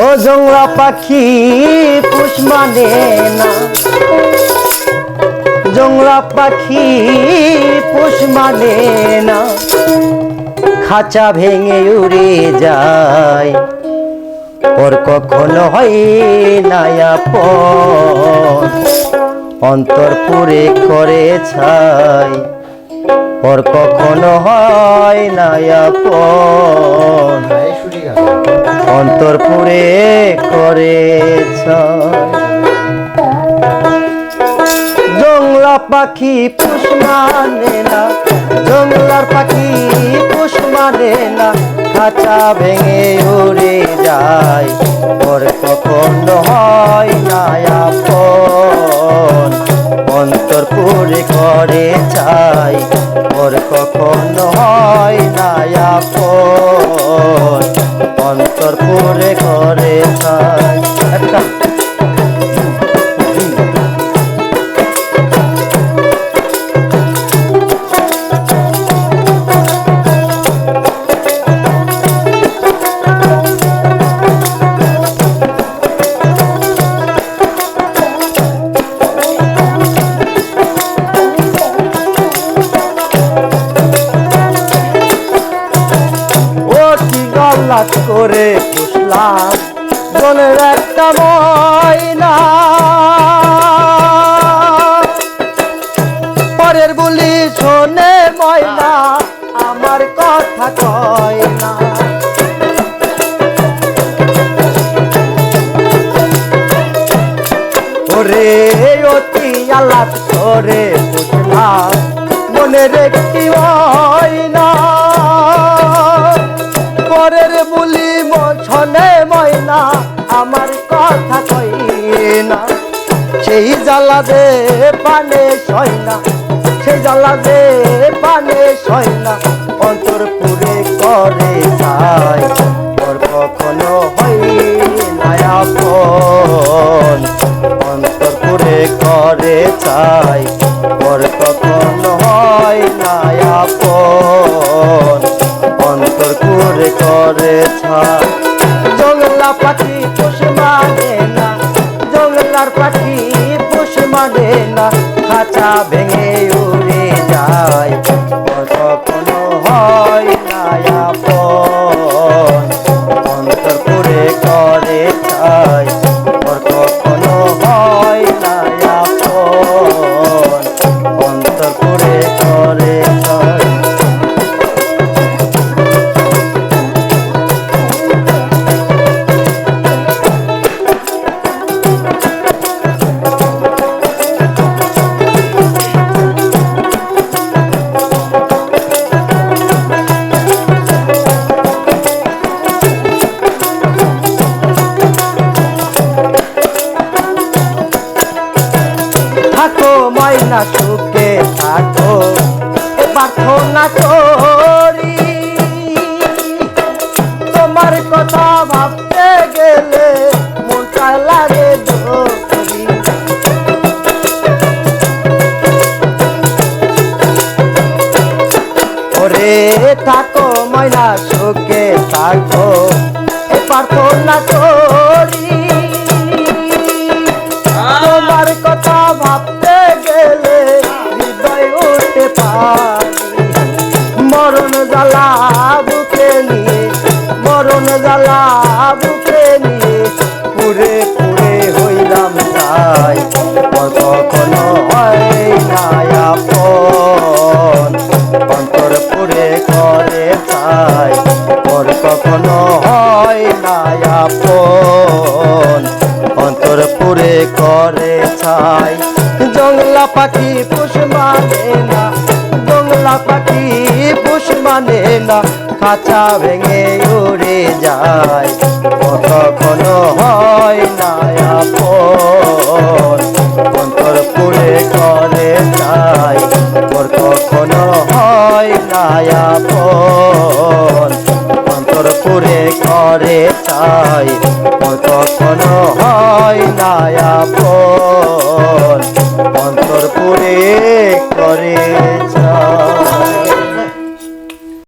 ও জংলা পাখি পুষ মানে না, জংলা পাখি পুষ মানে না, খাঁচা ভেঙে উড়ে যায়, ওর কখনো হয় না আপন, অন্তর পুরে করে ছাই, ওর কখনো হয় না আপন, অন্তর পুরে করে ছাই। জংলা পাখি পুষ মানে না, জংলার পাখি পুষ মানে না, খাঁচা ভেঙে উড়ে যায়, ওর কখনো হয় না আপন, অন্তর পুরে করে চাই, ওর কখনো হয় না আপন, অন্তর পুরে করে চাই। একটা করে পুষলাম বনের একটা ময়না, পরের বলি শোনে ময়না, আমার কথা কয় না, ওরে অতি আলাপ করে পুষলাম বনের একটি ময়না, পরের বলি ছনে ময়না, আমার কথা কই না, সেই জ্বালা দে পানে সয় না, সেই জ্বালা দে পানে সয় না, অন্তর পুরে করে যায়, ওর কখনো হয় না আপন, অন্তর পুরে করে চাই, ওর কখনো হয় না আপন, অন্তর পুরে করে ছাই। জংলা পাখি পুষ মানে না, জংলার পাখি পুষ মানে না, খাঁচা ভেঙে উড়ে যায়, ওর কখনো হয় না আপন, অন্তর পুরে করে চাই, ওর কখনো হয় না আপন, অন্তর পুরে করে চাই। থাকো ময়না সুখে থাকো, প্রার্থনা করি, তোমার কথা ভাবতে গেলে মনটা লাগে ধরি, ওরে থাকো ময়না সুখে থাকো, প্রার্থনা করি, তোমার কথা ভাবতে গেলে হৃদয় উঠে পানি, মরণ জ্বালা বুকে নিয়ে, মরণ জ্বালা বুকে নিয়ে, পুরে পুরে হইলাম তাই, কখনো হয় না আপন, অন্তর পুরে করে চাই, ওর কখনো হয় না আপন, অন্তর পুরে করে চাই। জংলা পাখি পুষ মানে না, জংলা পাখি পুষ মানে না, খাঁচা ভেঙে উড়ে যায়, ও কখনো হয় না আপন, অন্তর পুরে করে চাই, ওর কখনো হয় না।